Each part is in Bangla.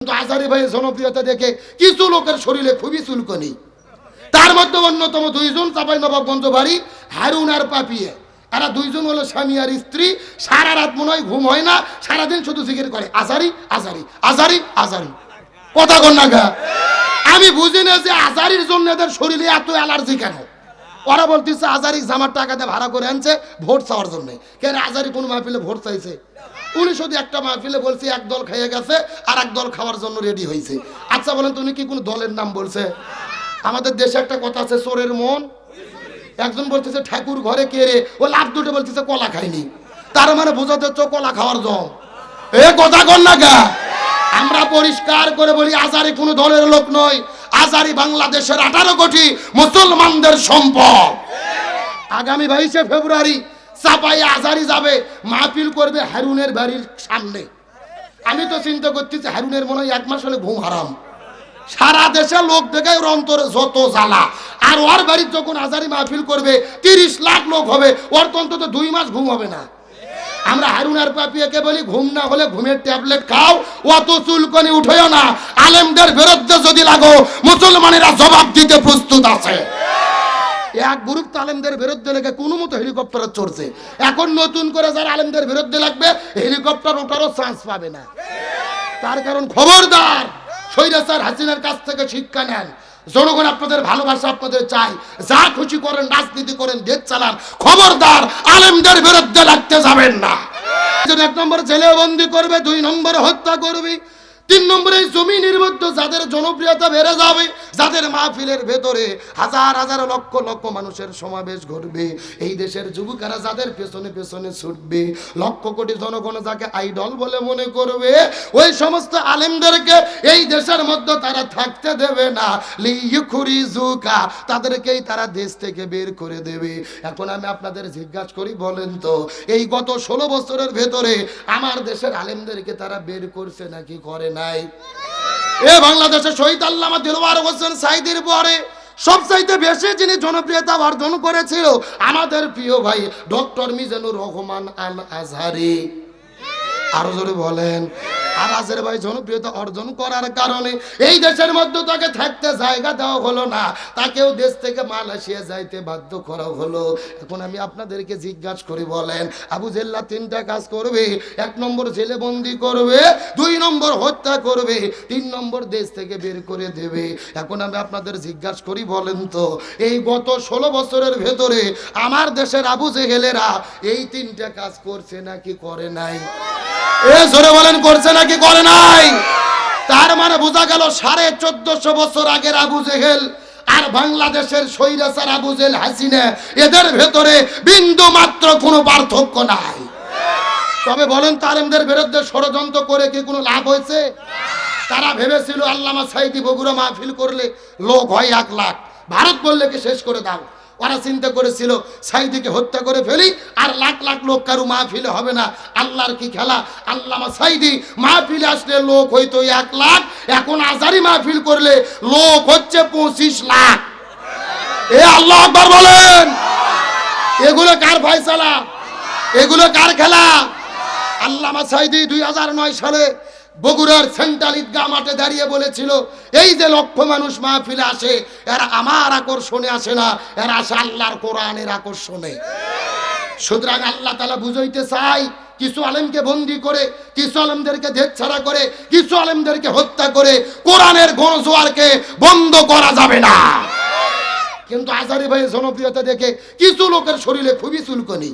কিন্তু আজারি ভাইয়ের জনপ্রিয়তা দেখে কিছু লোকের শরীরে খুবই চুলকনি। তার মধ্যে অন্যতম দুইজন চাঁপাইনবাবগঞ্জ বাড়ি, হারুন আর পাপিয়ে। এরা দুইজন হলো স্বামী আর স্ত্রী। সারা রাত মনে হয় ঘুম হয় না, সারাদিন শুধু জিকির করে আজারি আজারি আজারি আজারি। কথা কন না গা? আমি বুঝি না যে আজারির জন্য এদের শরীরে এত অ্যালার্জি কেন। ওরা বলতেছে আজারি জামার টাকা দিয়ে ভাড়া করে আনছে ভোট চাওয়ার জন্য। কেন আজারি কোন মাহফিলে ভোট চাইছে? উনি শুধু একটা মাহফিলে বলছে এক দল খেয়ে গেছে আর এক দল খাওয়ার জন্য রেডি হয়েছে। আচ্ছা বলেন তো উনি কি কোন দলের নাম বলছে? আমাদের দেশে একটা কথা আছে, চোরের মন। একজন বলতেছে ঠাকুর ঘরে কে রে, ও লাভ দুটো বলতেছে কলা খাইনি। তার মানে বোঝাতে হচ্ছে কলা খাওয়ার জম। এ কথা কন না গা? আমরা পরিষ্কার করে বলি আজারি কোনো দলের লোক নয়। আজারি বাংলাদেশের 18 কোটি মুসলমানদের সম্পদ। আগামী 22 ফেব্রুয়ারি চাপাই আজারি যাবে, মাহফিল করবে হারুনের বাড়ির সামনে। আমি তো চিন্তা করতেছি হারুনের মনে হয় 1 মাস হলে ঘুম হারাম। সারা দেশে লোক দেখে ওর অন্তরে যত জ্বালা। আর ওর বাড়ির যখন আজারি মাহফিল করবে 30 লাখ লোক হবে, ওর তো অন্তত 2 মাস ঘুম হবে না। আমরা হারুন আর পাপিয়াকে বলি ঘুম না হলে ঘুমের ট্যাবলেট খাও, অত চুলকনি উঠেও না। আলেমদের বিরুদ্ধে যদি লাগো মুসলমানেরা জবাব দিতে প্রস্তুত আছে। এক গ্রুপ আলেমদের বিরুদ্ধে লেগে কোনো মতো হেলিকপ্টারে চড়ছে। এখন নতুন করে যারা আলেমদের বিরুদ্ধে লাগবে হেলিকপ্টার ওঠারও চান্স পাবে না। তার কারণ খবরদার, স্বৈরাচার হাসিনার কাছ থেকে শিক্ষা নেন। জনগণ আপনাদের ভালোবাসা আপনাদের চাই, যা খুশি করেন, রাজনীতি করেন, দেশ চালান, খবরদার আলেমদের বিরুদ্ধে লাগতে যাবেন না। 1 নম্বর জেলে বন্দি করবে, 2 নম্বরে হত্যা করবে, 3 নম্বরে জমিনের মধ্যে যাদের জনপ্রিয়তা বেড়ে যাবে, যাদের মাহফিলের ভেতরে হাজার হাজার লক্ষ লক্ষ মানুষের সমাবেশ ঘটবে, এই দেশের যুবকেরা যাদের পেছনে পেছনে ছুটবে, লক্ষ কোটি জনগণ যাকে আইডল বলে মনে করবে, ওই সমস্ত আলেমদেরকে এই দেশের মধ্যে তারা থাকতে দেবে না। লিইখুরিজুকা, তাদেরকেই তারা দেশ থেকে বের করে দেবে। এখন আমি আপনাদের জিজ্ঞাসা করি, বলেন তো এই গত 16 বছরের ভেতরে আমার দেশের আলেমদেরকে তারা বের করছে নাকি করে না? এ বাংলাদেশে শহীদ আল্লামা দিলওয়ার হোসেন সাঈদীর পরে সবচাইতে বেশি যিনি জনপ্রিয়তা অর্জন করেছিল আমাদের প্রিয় ভাই ডক্টর মিজানুর রহমান আল আজহারি। আরো জোরে বলেন। আর আজের ভাই জনপ্রিয়তা অর্জন করার কারণে এই দেশের মধ্যে তাকে থাকতে জায়গা দেওয়া হলো না, তাকেও দেশ থেকে মালয়েশিয়া যাইতে বাধ্য করা হলো। এখন আমি আপনাদেরকে জিজ্ঞাসা করি, বলেন আবু জেল্লা 3টা কাজ করবে। 1 নম্বর জেলে বন্দি করবে, 2 নম্বর হত্যা করবে, 3 নম্বর দেশ থেকে বের করে দেবে। এখন আমি আপনাদের জিজ্ঞাসা করি, বলেন তো এই গত 16 বছরের ভেতরে আমার দেশের আবু জেহেলেরা এই 3টা কাজ করছে নাকি করে নাই? এ জোরে বলেন, করছে নাকি করে নাই? তার মানে বোঝা গেল 1450 বছর আগের আবু জেহেল আর বাংলাদেশের স্বৈরাচার আবু জেহেল হাসিনা, এদের ভেতরে বিন্দু মাত্র কোনো পার্থক্য নাই। তবে বলেন তালেমদের বিরুদ্ধে ষড়যন্ত্র করে কি কোনো লাভ হয়েছে? তারা ভেবেছিল আল্লামা সাঈদী বগুড়া মাহফিল করলে লোক হয় 1 লাখ, ভারত বললে কি শেষ করে দাও। ওরা চিন্তা করেছিল সাঈদীকে হত্যা করে ফেলি আর লাখ লাখ লোক কারু মাহফিলে হবে না। আল্লাহর কি খেলা! আল্লামা সাঈদী মাহফিলে আসলে লোক হইতো 1 লাখ, এখন আজারি মাহফিল করলে লোক হচ্ছে 25 লাখ। এ আল্লাহু আকবার বলেন। এগুলো কার ফয়সালা? এগুলো কার খেলা? আল্লামা সাঈদী 2009 সালে বগুড়ার সেন্ট্রাল ঈদগাহ মাঠে দাঁড়িয়ে বলেছিল, এই যে লক্ষ মানুষ মাহফিলে আসে এরা আমার আকর্ষণে আসে না, এরা আসে আল্লাহর কোরআনের আকর্ষণে। সুতরাং আল্লাহ তাআলা বুঝাইতে চাই, কিছু আলেমকে বন্দি করে, কিছু আলেমদেরকে দেশ ছাড়া করে, কিছু আলেমদেরকে হত্যা করে কোরআনের গণজোয়ারকে বন্ধ করা যাবে না। কিন্তু আজারি ভাইয়ের জনপ্রিয়তা দেখে কিছু লোকের শরীরে খুবই চুলকনি।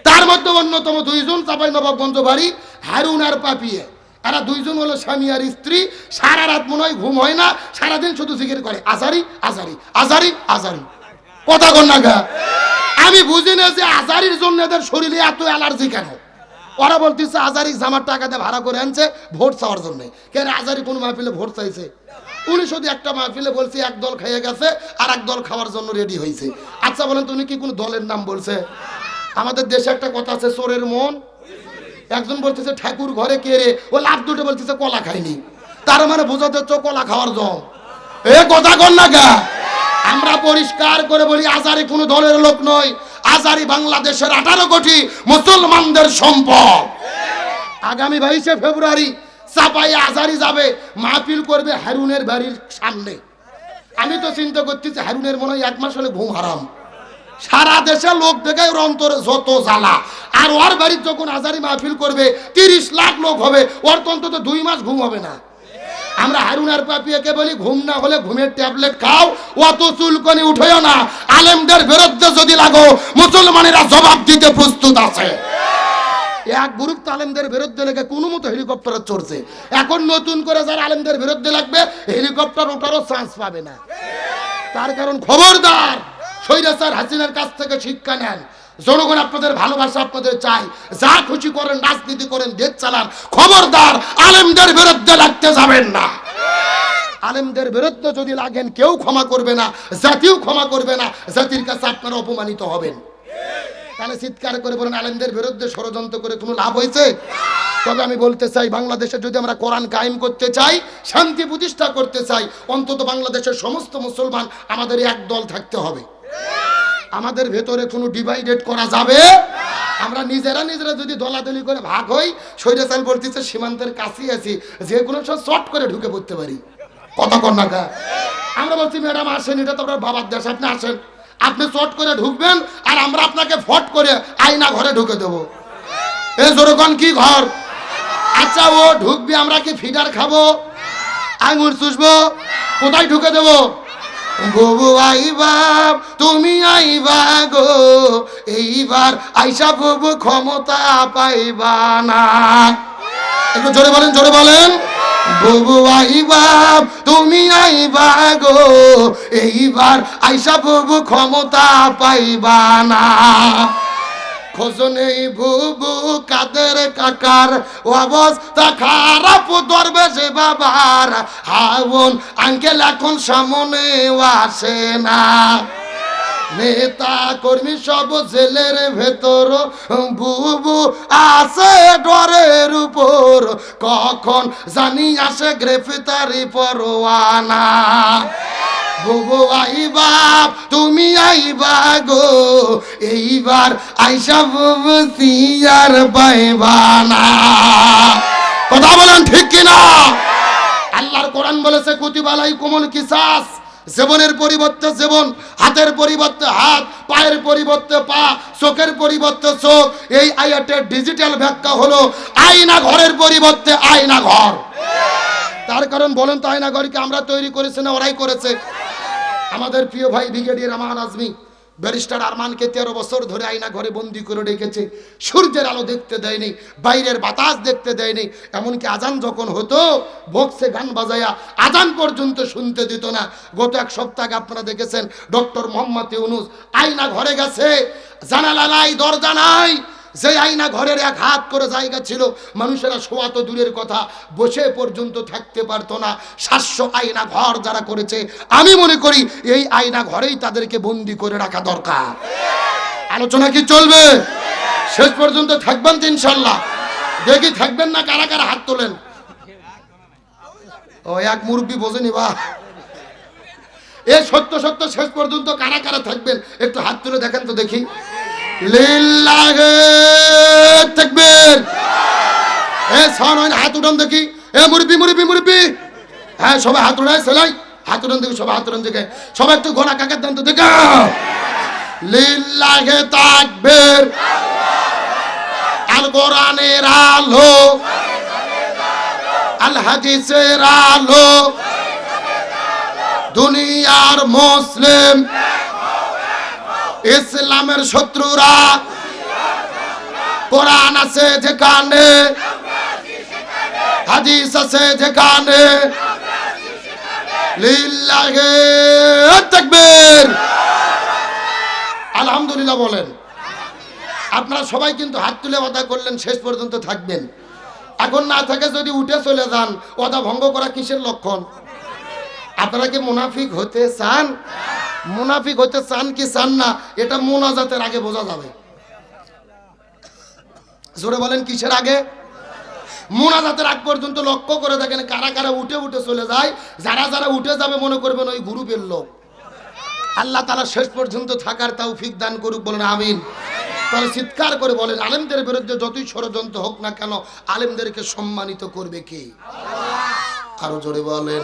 তার মধ্যে অন্যতম দুইজন চাঁপাইনবাবগঞ্জ বাড়ি, হারুন আর পাপিয়ে। এরা দুইজন হলো স্বামী আর স্ত্রী। সারা রাত মনে হয় ঘুম হয় না, সারাদিন শুধু জিকির করে আজারি আজারি আজারি আজারি। কথা কন না গা? আমি বুঝি না যে আজারির জন্য এদের শরীরে এত অ্যালার্জি কেন। ওরা বলতেছে আজারি জামার টাকা দিয়ে ভাড়া করে আনছে ভোট চাওয়ার জন্য। কেন আজারি কোন মাহফিলে ভোট চাইছে? উনি শুধু একটা মাহফিলে বলছে এক দল খেয়ে গেছে আর এক দল খাওয়ার জন্য রেডি হয়েছে। আচ্ছা বলেন তো উনি কি কোন দলের নাম বলছে? আমাদের দেশে একটা কথা আছে, চোরের মন। একজন বলতেছে ঠাকুর ঘরে কে রে, ও লাভ দুটো বলতেছে কলা খাইনি। তার মানে বোঝাতে হচ্ছে কলা খাওয়ার জম। এ কথা কন না গা? আমরা পরিষ্কার করে বলি আজারি কোনো দলের লোক নয়। আজারি বাংলাদেশের 18 কোটি মুসলমানদের সম্পদ। আগামী 22 ফেব্রুয়ারি চাপাই আজারি যাবে, মাহফিল করবে হারুনের বাড়ির সামনে। আমি তো চিন্তা করতেছি হারুনের মনে হয় 1 মাস হলে ঘুম হারাম। সারা দেশে লোক দেখে ওর অন্তরে যত জ্বালা। আর ওর বাড়ির যখন আজারি মাহফিল করবে 30 লাখ লোক হবে, ওর তো অন্তত 2 মাস ঘুম হবে না। আমরা হারুন আর পাপিয়াকে বলি ঘুম না হলে ঘুমের ট্যাবলেট খাও, অত চুলকনি উঠেও না। আলেমদের বিরুদ্ধে যদি লাগো মুসলমানেরা জবাব দিতে প্রস্তুত আছে। এক গ্রুপ আলেমদের বিরুদ্ধে লেগে কোনো মতো হেলিকপ্টারে চড়ছে। এখন নতুন করে যারা আলেমদের বিরুদ্ধে লাগবে হেলিকপ্টার ওঠারও চান্স পাবে না। তার কারণ খবরদার, স্বৈরাচার হাসিনার কাছ থেকে শিক্ষা নেন। জনগণ আপনাদের ভালোবাসা আপনাদের চাই, যা খুশি করেন, রাজনীতি করেন, দেশ চালান, খবরদার আলেমদের বিরুদ্ধে লাগতে যাবেন না। আলেমদের বিরুদ্ধে যদি লাগেন কেউ ক্ষমা করবে না, জাতিও ক্ষমা করবে না, জাতির কাছে আপনারা অপমানিত হবেন। তাহলে চিৎকার করে বলেন আলেমদের বিরুদ্ধে ষড়যন্ত্র করে কোনো লাভ হয়েছে? তবে আমি বলতে চাই, বাংলাদেশে যদি আমরা কোরআন কায়েম করতে চাই, শান্তি প্রতিষ্ঠা করতে চাই, অন্তত বাংলাদেশের সমস্ত মুসলমান আমাদের এক দল থাকতে হবে। আমাদের ভেতরে কোনো ডিভাইডেড করা যাবে। আমরা নিজেরা যদি দলাদলি করে ভাগ হই, স্বৈরাচার বলতেছে সীমান্তের কাছেই আছি, যে কোনো সময় শর্ট করে ঢুকে পড়তে পারি। কথা কর না কা? আমরা বলছি ম্যাডাম আসেন, এটা তো আপনার বাবার দেশ, আপনি আসেন, আপনি শর্ট করে ঢুকবেন আর আমরা আপনাকে ফট করে আয়না ঘরে ঢুকে দেবো। এ জোরকন কি ঘর? আচ্ছা ও ঢুকবি, আমরা কি ফিডার খাবো, আঙুর চুষবো, কোথায় ঢুকে দেবো? ববু আইবা তুমি আইবা গো, এইবার আইসা ববু ক্ষমতা পাইবা না। একটু জোরে বলেন, জোরে বলেন। ববু আইবা তুমি আইবা গো, এইবার আইসা ববু ক্ষমতা পাইবা না। খোঁজনেই বুবু কাদের কাকার অবস্থা খারাপ, ধরবে সে বাবার হাওন আঙ্কেল এখন সামনে আসে না। নেতা কর্মী সব জেলের ভেতর, বুবু আছে ডরের উপর, কখন জানি আসে গ্রেফতারি পরোয়ানা। বুবু আইবা তুমি আইবা গো, এইবার আইসা বুবু সিয়ার পাইবা না। কথা বলেন ঠিক কিনা? আল্লাহর কোরআন বলেছে কুতিবা আলাইকুমুল কিসাস, জীবনের পরিবর্তে জীবন, হাতের পরিবর্তে হাত, পায়ের পরিবর্তে পা, চোখের পরিবর্তে চোখ। এই আয়াতের ডিজিটাল ব্যাখ্যা হলো আয়না ঘরের পরিবর্তে আয়না ঘর। তার কারণ বলেন তো, আয়না ঘরকে আমরা তৈরি করেছি না ওরাই করেছে? আমাদের প্রিয় ভাই ব্রিগেডিয়ার আমান আজমি, ব্যারিস্টার আরমানকে 13 বছর ধরে আয়না ঘরে বন্দি করে রেখেছে। সূর্যের আলো দেখতে দেয়নি, বাইরের বাতাস দেখতে দেয়নি, এমনকি আজান যখন হতো বক্সে গান বাজায়া আজান পর্যন্ত শুনতে দিত না। গত 1 সপ্তাহ আগে আপনারা দেখেছেন ডক্টর মোহাম্মদ ইউনূস আয়না ঘরে গেছে, জানালা নাই, দরজা নাই। যে আয়না ঘরের 1 হাত করে জায়গা ছিল, মানুষেরা শোয়া তো দূরের কথা, বসে পর্যন্ত থাকতে পারতো না। 700 আয়না ঘর যারা করেছে, আমি মনে করি এই আয়না ঘরেই তাদেরকে বন্দি করে রাখা দরকার। আলোচনা কি চলবে? শেষ পর্যন্ত থাকবেন তো ইনশাল্লাহ? দেখি থাকবেন না কারা কারা হাত তোলেন। ও এক মুরব্বী বোঝেনি বা এই সত্য সত্য শেষ পর্যন্ত কারা কারা থাকবেন একটু হাত তুলে দেখেন তো দেখি। লিল্লাহি তাকবীর। হাত উঠান দেখি। মুরব্বী মুরব্বী মুরব্বী, হ্যাঁ সবাই হাত উঠায়, সেলাই হাত উঠান দেখি, সবাই হাত উঠান দেখে, সবাই একটু ঘোড়া কাকের দেন তো দেখে। লিল্লাহি তাকবীর। আল কোরআনের আলো, আল হাদিসের আলো, দুনিয়ার মুসলিম, ইসলামের শত্রুরা, কোরআন আছে যেখানে, হাদিস আছে যেখানে, লিল্লাহি তাকবীর। আলহামদুলিল্লাহ বলেন। আপনারা সবাই কিন্তু হাত তুলে ওয়াদা করলেন শেষ পর্যন্ত থাকবেন। এখন না থাকে যদি উঠে চলে যান, ওয়াদা ভঙ্গ করা কিসের লক্ষণ? আপনারা কি মুনাফিক হতে চান? মুনাফিক হতে চান কি চান না, এটা মোনাজাতের আগে বোঝা যাবে। জোরে বলেন কিসের আগে? মোনাজাতের আগ পর্যন্ত লক্ষ্য করে দেখেন কারা কারা উঠে উঠে চলে যায়। যারা যারা উঠে যাবে মনে করবেন ওই গ্রুপের লোক। আল্লাহ তাআলা শেষ পর্যন্ত থাকার তৌফিক দান করুক, বলেন আমিন। তাহলে চিৎকার করে বলেন, আলেমদের বিরুদ্ধে যতই ষড়যন্ত্র হোক না কেন, আলেমদেরকে সম্মানিত করবে কে? আরো জোরে বলেন।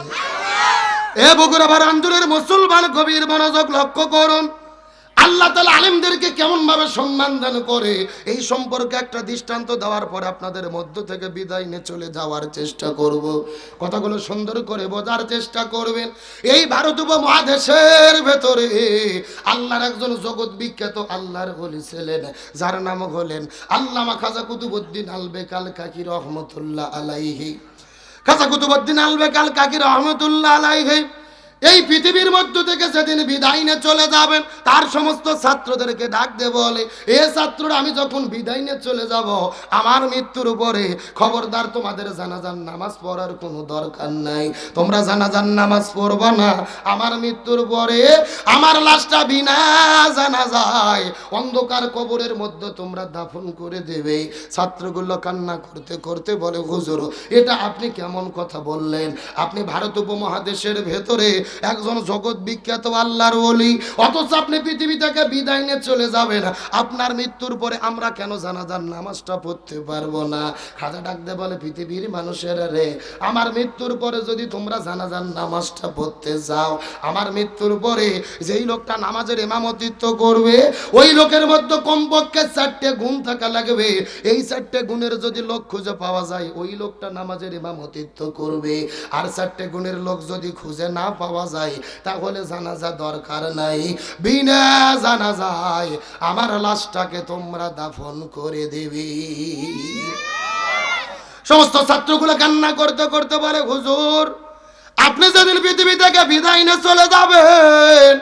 এ বগুড়া বারাঞ্জলের মুসলমান গভীর মনোযোগ লক্ষ্য করুন, আল্লাহ তাআলা আলেমদেরকে কেমন ভাবে সম্মান দান করে এই সম্পর্কে একটা দৃষ্টান্ত দেওয়ার পর আপনাদের মধ্য থেকে বিদায় নিয়ে চলে যাওয়ার চেষ্টা করব। কথাগুলো সুন্দর করে বোঝার চেষ্টা করবেন। এই ভারত উপমহাদেশের ভেতরে আল্লাহর একজন জগৎ বিখ্যাত আল্লাহর ওলি ছিলেন, যার নাম হলেন আল্লামা খাজা কুতুবউদ্দিন আলবেক আল কাকি রহমতুল্লাহ আলাইহি। খাজা কুতুবউদ্দিন আলবেক আল কাকি রহমতুল্লাহ আলাইহি এই পৃথিবীর মধ্য থেকে যেদিন বিদায় নিয়ে চলে যাবেন, তার সমস্ত ছাত্রদেরকে ডাক দিয়ে বলে, এ ছাত্ররা, আমি যখন বিদায় নিয়ে চলে যাব, আমার মৃত্যুর উপরে খবরদার তোমাদের জানাজার নামাজ পড়ার কোনো দরকার নাই। তোমরা জানাজার নামাজ পড়বা না। আমার মৃত্যুর পরে আমার লাশটা বিনা জানাজায় অন্ধকার কবরের মধ্যে তোমরা দাফন করে দেবে। ছাত্রগুলো কান্না করতে করতে বলে, হুজুর, এটা আপনি কেমন কথা বললেন? আপনি ভারত উপমহাদেশের ভেতরে একজন জগৎ বিখ্যাত আল্লাহর ওলি, অথচ আপনি পৃথিবী থেকে বিদায় নিয়ে চলে যাবেন। আপনার মৃত্যুর পরে আমরা কেন জানাজার নামাজটা পড়তে পারবো না? খাজা ডাক দিয়ে বলে, পৃথিবীর মানুষেরা রে, আমার মৃত্যুর পরে যদি তোমরা জানাজার নামাজটা পড়তে যাও, আমার মৃত্যুর পরে যেই লোকটা নামাজের ইমামতিত্ব করবে, ওই লোকের মধ্যে কমপক্ষে 4টে গুণ থাকা লাগবে। এই 4টে গুণের যদি লোক খুঁজে পাওয়া যায়, ওই লোকটা নামাজের ইমামতিত্ব করবে। আর 4টে গুণের লোক যদি খুঁজে না পাওয়া যায়, তাহলে জানাজা দরকার নাই। বিনা জানাজায় আমার লাশটাকে তোমরা দাফন করে দেবে। সমস্ত ছাত্রগুলো কান্না করতে করতে বলে, হুজুর, আপনি যেদিন পৃথিবী থেকে বিদায় নিয়ে চলে যাবেন,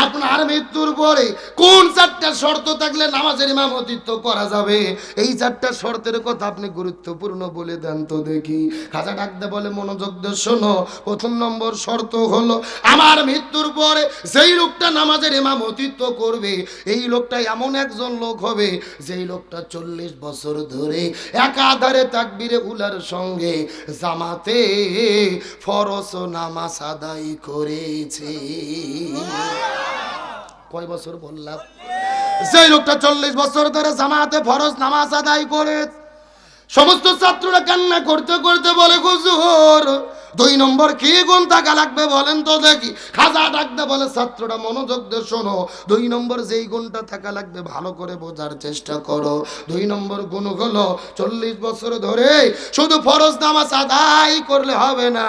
আপনার মৃত্যুর পরে কোন 4টা শর্ত থাকলে নামাজের ইমামতিত্ব করা যাবে? এই 4টা শর্তের কথা আপনি গুরুত্বপূর্ণ বলে দেন তো দেখি। খাজা ডাকতে বলে, মনোযোগ দিয়ে শোনো। প্রথম নম্বর শর্ত হলো, আমার মৃত্যুর পরে যেই লোকটা নামাজের ইমামতিত্ব করবে, এই লোকটা এমন একজন লোক হবে যেই লোকটা 40 বছর ধরে একাধারে তাকবীরে উলার সঙ্গে জামাতে ফরজ নামাজ আদায় করেছে। কয় বছর বললাম? যেই লোকটা 40 বছর ধরে জামাতে ফরজ নামাজ আদায় করে। সমস্ত ছাত্ররা কান্না করতে করতে বলে, হুজুর, 2 নম্বর কি গুণ থাকা লাগবে বলেন তো দেখি। খাজা ডাকতে বলে, ছাত্ররা মনোযোগ দিয়ে শোনো। 2 নম্বর যেই গুণটা থাকা লাগবে ভালো করে বোঝার চেষ্টা করো। 2 নম্বর গুণ হলো, 40 বছর ধরে শুধু ফরজ নামাজ আদায় করলে হবে না।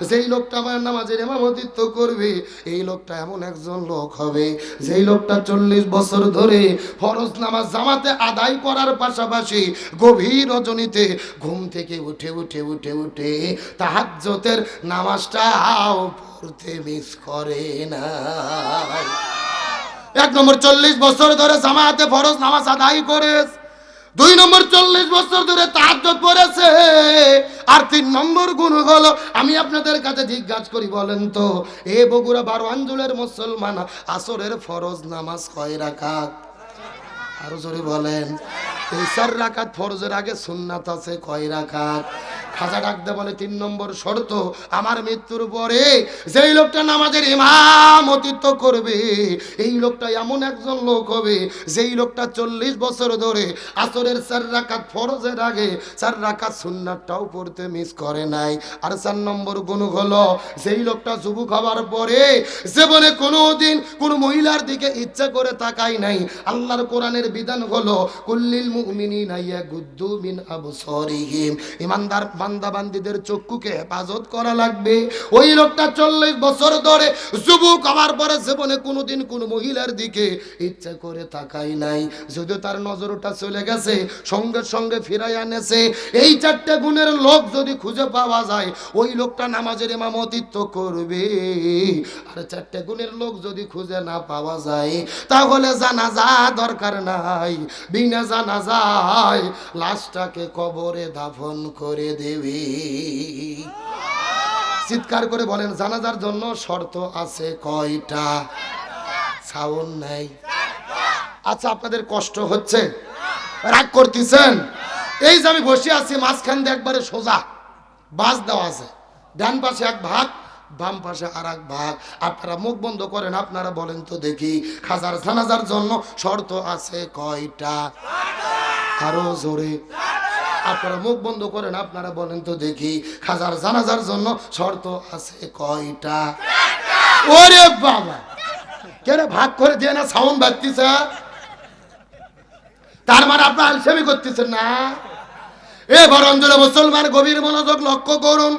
যেই লোকটা আমার নামাজের ইমামতিত্ব করবে, এই লোকটা এমন একজন লোক হবে যেই লোকটা 40 বছর ধরে ফরজ নামাজ জামাতে আদায় করার পাশাপাশি গভীর রজনীতে ঘুম থেকে উঠে উঠে উঠে উঠে তাহাজ্জুদের নামাজটাও পড়তে মিস করে না। 1 নম্বর 40 বছর ধরে জামাতে ফরজ নামাজ আদায় করে। 2 নম্বর 40 বছর ধরে তাহাজ্জুদ পড়েছে। আর 3 নম্বর গুণ হলো, আমি আপনাদের কাছে জিজ্ঞাসা করি, বলেন তো, এ বগুড়া 12 আঞ্চলের মুসলমান, আসরের ফরজ নামাজ কয় রাকাত? আরো জোরে বলেন। এই 4 রাকাত ফরজের আগে সুন্নাত আছে কয় রাকাত? খাজা ডাকতে বলে, 3 নম্বর শর্ত, আমার মৃত্যুর পরে যেই লোকটা নামাজের ইমামতিত্ব করবে, এই লোকটা এমন একজন লোক হবে যেই লোকটা 40 বছর ধরে আসরের 4 রাকাত ফরজের আগে 4 রাকাত সুন্নাতটাও পড়তে মিস করে নাই। আর 4 নম্বর গুণ হলো, যেই লোকটা যুবক হওয়ার পরে জীবনে কোনোদিন কোনো মহিলার দিকে ইচ্ছা করে তাকায় নাই। আল্লাহর কোরআনের বিধান হলো, কুল্লিল মুমিনিনা ইয়াগুদ্দু মিন আবসারিহিম, ইমানদার বান্দা বান্দীদের চক্ষুকে হেফাজত করা লাগবে। ওই লোকটা 40 বছর ধরে যুবক হওয়ার পরে জীবনে কোনোদিন কোনো মহিলার দিকে ইচ্ছা করে তাকাই নাই। যদিও তার নজরটা চলে গেছে, সঙ্গে সঙ্গে ফিরাই আনেছে। এই 4টে গুণের লোক যদি খুঁজে পাওয়া যায়, ওই লোকটা নামাজের ইমামতিত্ব করবে। আর 4টে গুণের লোক যদি খুঁজে না পাওয়া যায়, তাহলে জানাজা দরকার নাই। বিনা জানাজায় লাশটাকে কবরে দাফন করে দেবে। চিৎকার করে বলেন, জানাজার জন্য শর্ত আছে কয়টা? সাউন্ড নাই। আচ্ছা, আপনাদের কষ্ট হচ্ছে, রাগ করতেছেন? এই যে আমি বসে আছি, মাঝখান দিয়ে একবারে সোজা বাস দেওয়া আছে, ডান পাশে 1 ভাগ, বাম পাশে আর এক ভাগ। আপনারা মুখ বন্ধ করেন, আপনারা বলেন তো দেখি খাজার জানাজার জন্য শর্ত আছে কয়টা? আরো জোরে। আপনারা মুখ বন্ধ করেন, আপনারা বলেন তো দেখি খাজার জানাজার জন্য শর্ত আছে কয়টা? ওরে বাবা, কেন ভাগ করে দিয়ে না সাউন্ড বাজতেছে? তার মানে আপনার আলসেমি করতেছেন না। এবার অঞ্চলে মুসলমান গভীর মনোযোগ লক্ষ্য করুন।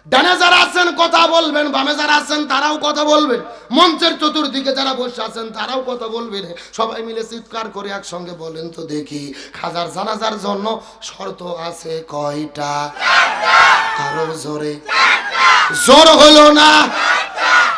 ডানে যারা আছেন কথা বলবেন, বামে যারা আছেন তারাও কথা বলবেন, মঞ্চের চতুর্দিকে যারা বসে আছেন তারাও কথা বলবেন। সবাই মিলে চিৎকার করে একসঙ্গে বলেন তো দেখি খাজার জানাজার জন্য শর্ত আছে কয়টা? আরো জোরে। জোর হলো না।